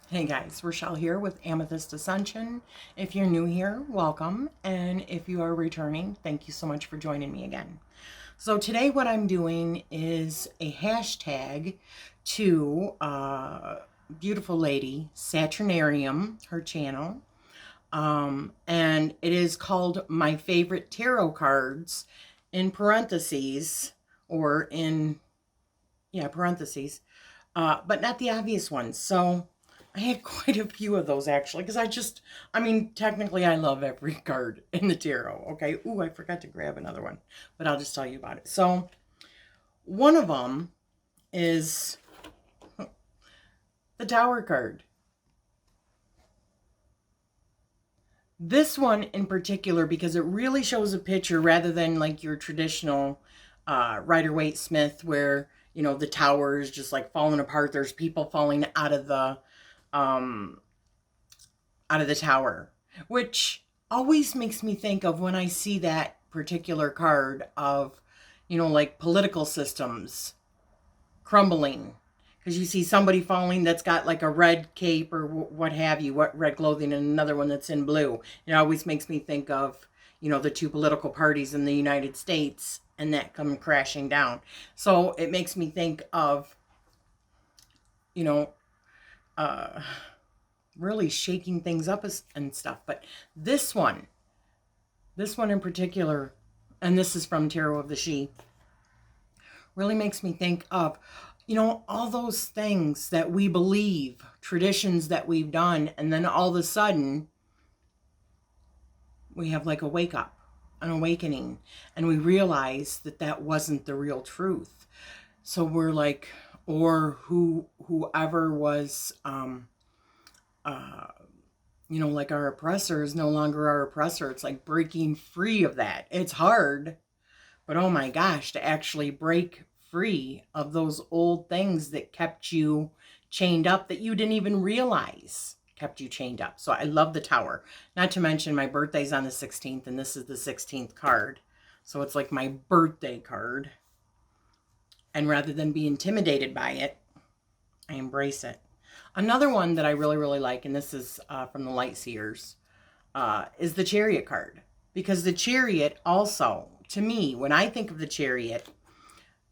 Hey guys, Rachele here with Amethyst Ascension. If you're new here, welcome. And if you are returning, thank you so much for joining me again. So today what I'm doing is a hashtag to beautiful lady, Saturnarium, her channel. And it is called My Favorite Tarot Cards in parentheses, or in, parentheses, but not the obvious ones. So I had quite a few of those actually, because technically I love every card in the tarot. Okay. Ooh, I forgot to grab another one, but I'll just tell you about it. So one of them is the Tower card. This one in particular, because it really shows a picture rather than like your traditional Rider-Waite-Smith, where, you know, the tower is just like falling apart. There's people falling out of the tower, which always makes me think of, when I see that particular card, of, you know, like political systems crumbling, because you see somebody falling that's got like a red cape or what have you, what red clothing, and another one that's in blue. It always makes me think of, you know, the two political parties in the United States and that come crashing down. So it makes me think of, you know, really shaking things up and stuff. But this one in particular, and this is from Tarot of the She, really makes me think of, you know, all those things that we believe, traditions that we've done, and then all of a sudden we have like a wake up, an awakening, and we realize that that wasn't the real truth. So we're like, or whoever was you know, like our oppressor is no longer our oppressor. It's like breaking free of that. It's hard, but oh my gosh, to actually break free of those old things that kept you chained up, that you didn't even realize kept you chained up. So I love the Tower. Not to mention my birthday's on the 16th, and this is the 16th card. So it's like my birthday card. And rather than be intimidated by it, I embrace it. Another one that I really, really like, and this is from the Light Seers, is the Chariot card. Because the Chariot also, to me, when I think of the Chariot,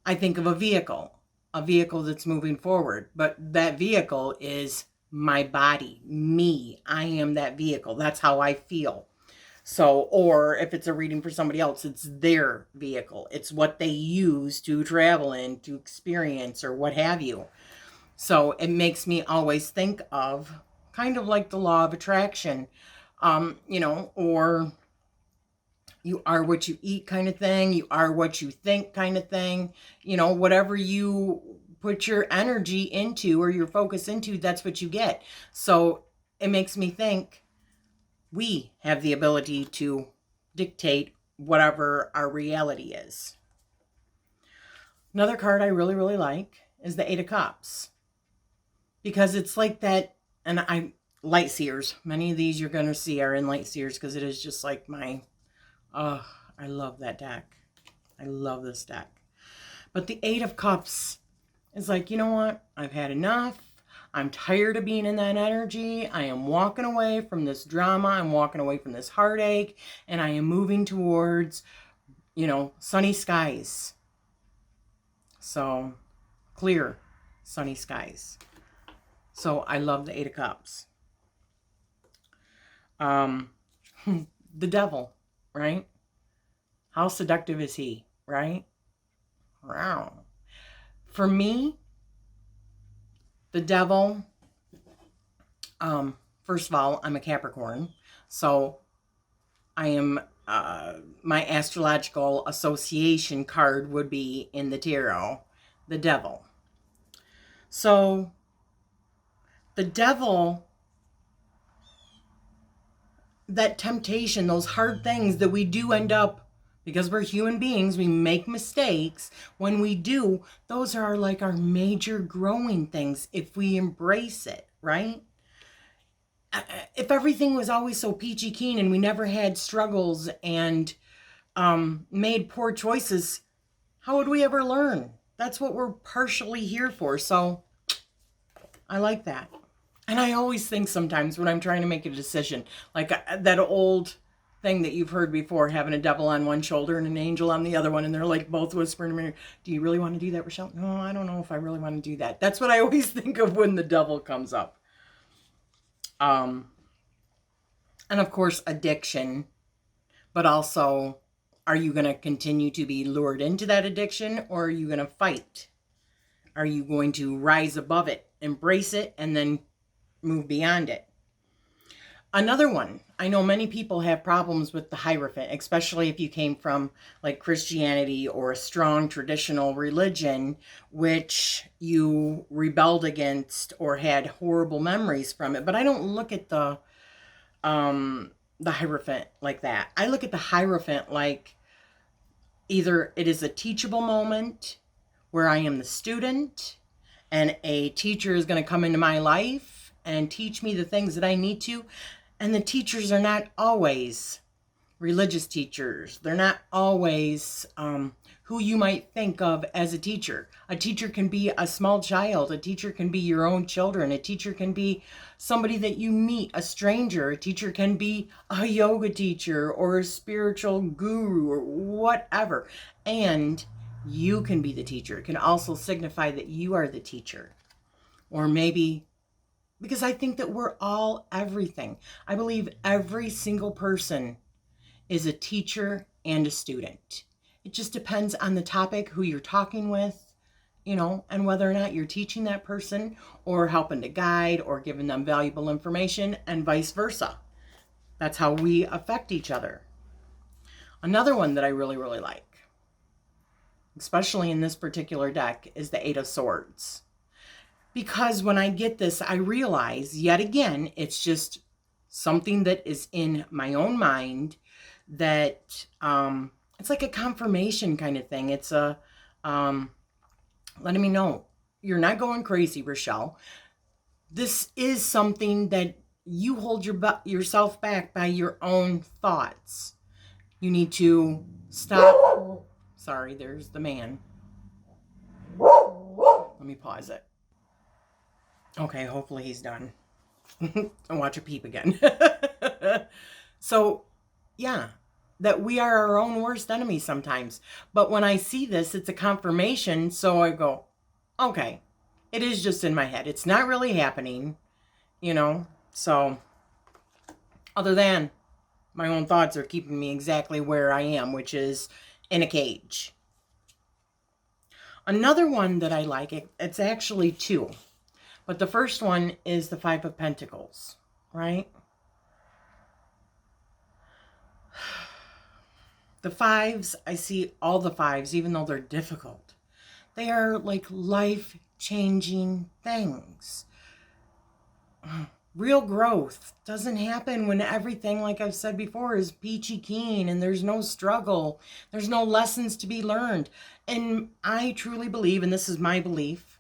I think of a vehicle that's moving forward. But that vehicle is my body, me. I am that vehicle. That's how I feel. So, or if it's a reading for somebody else, it's their vehicle. It's what they use to travel in, to experience, or what have you. So it makes me always think of kind of like the law of attraction, you know, or you are what you eat kind of thing. You are what you think kind of thing. You know, whatever you put your energy into or your focus into, that's what you get. So it makes me think we have the ability to dictate whatever our reality is. Another card I really, really like is the Eight of Cups. Because it's like that, and Light Seers, many of these you're going to see are in Light Seers, because it is just like my, I love that deck. I love this deck. But the Eight of Cups is like, you know what? I've had enough. I'm tired of being in that energy. I am walking away from this drama. I'm walking away from this heartache, and I am moving towards, you know, sunny skies. So, clear, sunny skies. So I love the Eight of Cups. The Devil, right? How seductive is he, right? Wow. For me, the Devil, first of all, I'm a Capricorn. So I am, my astrological association card would be in the tarot, the Devil. So the Devil, that temptation, those hard things that we do end up, because we're human beings, we make mistakes. When we do, those are like our major growing things if we embrace it, right? If everything was always so peachy keen and we never had struggles and made poor choices, how would we ever learn? That's what we're partially here for. So I like that. And I always think sometimes when I'm trying to make a decision, like that old thing that you've heard before, having a devil on one shoulder and an angel on the other one, and they're like both whispering to me, do you really want to do that, Rachele? No, I don't know if I really want to do that. That's what I always think of when the devil comes up. And of course, addiction, but also, are you going to continue to be lured into that addiction, or are you going to fight? Are you going to rise above it, embrace it, and then move beyond it? Another one, I know many people have problems with the Hierophant, especially if you came from like Christianity or a strong traditional religion, which you rebelled against or had horrible memories from it. But I don't look at the Hierophant like that. I look at the Hierophant like either it is a teachable moment where I am the student and a teacher is going to come into my life and teach me the things that I need to. And the teachers are not always religious teachers. They're not always who you might think of as a teacher. A teacher can be a small child. A teacher can be your own children. A teacher can be somebody that you meet, a stranger. A teacher can be a yoga teacher or a spiritual guru or whatever. And you can be the teacher. It can also signify that you are the teacher. Or maybe, because I think that we're all everything. I believe every single person is a teacher and a student. It just depends on the topic, who you're talking with, you know, and whether or not you're teaching that person or helping to guide or giving them valuable information and vice versa. That's how we affect each other. Another one that I really, really like, especially in this particular deck, is the Eight of Swords. Because when I get this, I realize, yet again, it's just something that is in my own mind that it's like a confirmation kind of thing. It's a letting me know you're not going crazy, Rachele. This is something that you hold yourself back by your own thoughts. You need to stop. Sorry, there's the man. Let me pause it. Okay, hopefully he's done. And watch it peep again. So, yeah, that we are our own worst enemy sometimes. But when I see this, it's a confirmation. So I go, okay, it is just in my head. It's not really happening, you know. So, other than my own thoughts are keeping me exactly where I am, which is in a cage. Another one that I like, it's actually two. But the first one is the Five of Pentacles, right? The fives, I see all the fives, even though they're difficult. They are like life-changing things. Real growth doesn't happen when everything, like I've said before, is peachy keen and there's no struggle. There's no lessons to be learned. And I truly believe, and this is my belief,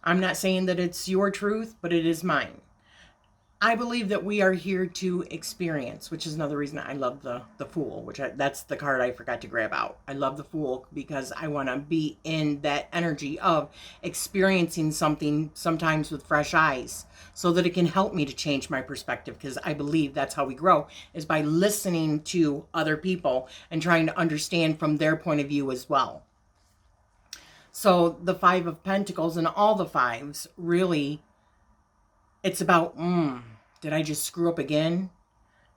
I'm not saying that it's your truth, but it is mine. I believe that we are here to experience, which is another reason I love the Fool, that's the card I forgot to grab out. I love the Fool because I want to be in that energy of experiencing something sometimes with fresh eyes so that it can help me to change my perspective, because I believe that's how we grow, is by listening to other people and trying to understand from their point of view as well. So the Five of Pentacles and all the fives, really, it's about, did I just screw up again?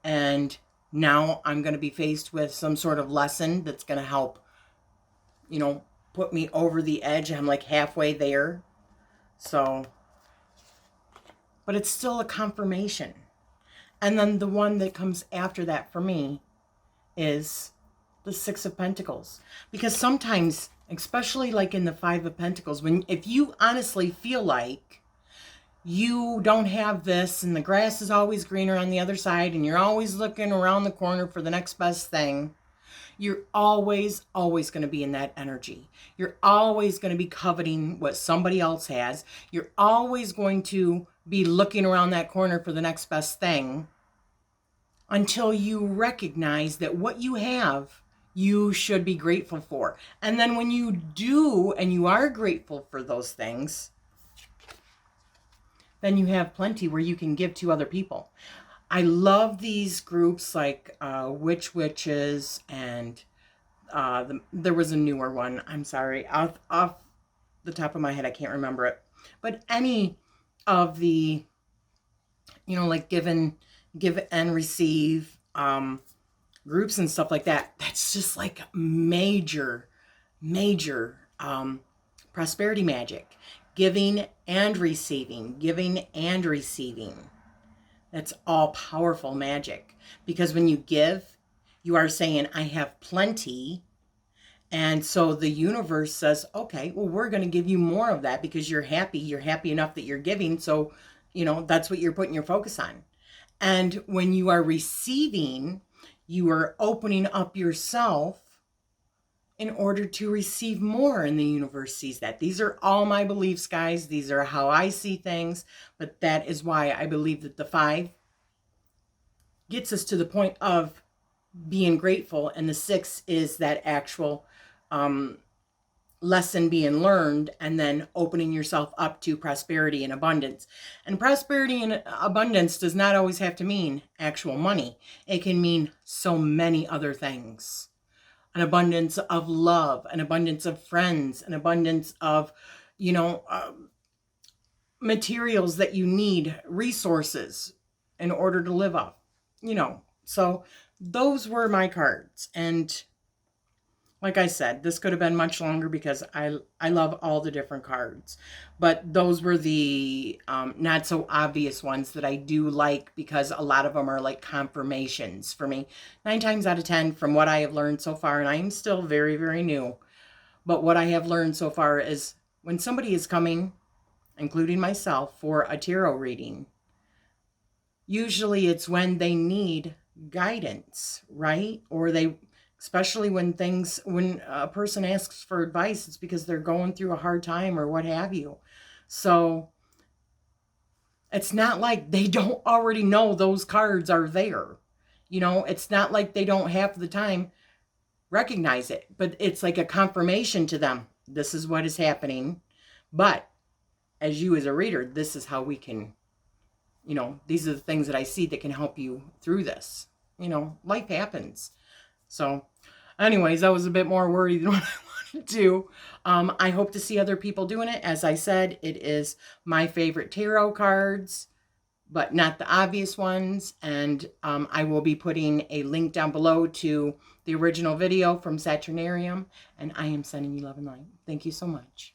And now I'm going to be faced with some sort of lesson that's going to help, you know, put me over the edge. I'm like halfway there. So, but it's still a confirmation. And then the one that comes after that for me is the Six of Pentacles. Because sometimes, especially like in the Five of Pentacles, if you honestly feel like you don't have this and the grass is always greener on the other side and you're always looking around the corner for the next best thing, you're always going to be in that energy. You're always going to be coveting what somebody else has. You're always going to be looking around that corner for the next best thing until you recognize that what you have, you should be grateful for. And then when you do, and you are grateful for those things, then you have plenty where you can give to other people. I love these groups like Witches, and there was a newer one. I'm sorry. Off the top of my head, I can't remember it. But any of the, like give and receive groups and stuff like that, that's just like major prosperity magic. Giving and receiving. That's all powerful magic. Because when you give, you are saying, I have plenty. And so the universe says, okay, well, we're going to give you more of that because you're happy. You're happy enough that you're giving. So, that's what you're putting your focus on. And when you are receiving, you are opening up yourself in order to receive more, and the universe sees that. These are all my beliefs, guys. These are how I see things. But that is why I believe that the 5 gets us to the point of being grateful, and the 6 is that actual lesson being learned, and then opening yourself up to prosperity and abundance. And prosperity and abundance does not always have to mean actual money. It can mean so many other things. An abundance of love, an abundance of friends, an abundance of, materials that you need, resources in order to live off, So those were my cards. And like I said, this could have been much longer because I love all the different cards. But those were the not so obvious ones that I do like, because a lot of them are like confirmations for me. 9 times out of 10 from what I have learned so far, and I am still very, very new, but what I have learned so far is when somebody is coming, including myself, for a tarot reading, usually it's when they need guidance, right? Or especially when a person asks for advice, it's because they're going through a hard time or what have you. So it's not like they don't already know those cards are there. It's not like they don't have the time recognize it, but it's like a confirmation to them. This is what is happening. But as you as a reader, this is how we can, these are the things that I see that can help you through this. Life happens. So anyways, I was a bit more worried than what I wanted to. I hope to see other people doing it. As I said, it is my favorite tarot cards, but not the obvious ones. And I will be putting a link down below to the original video from Saturnarium. And I am sending you love and light. Thank you so much.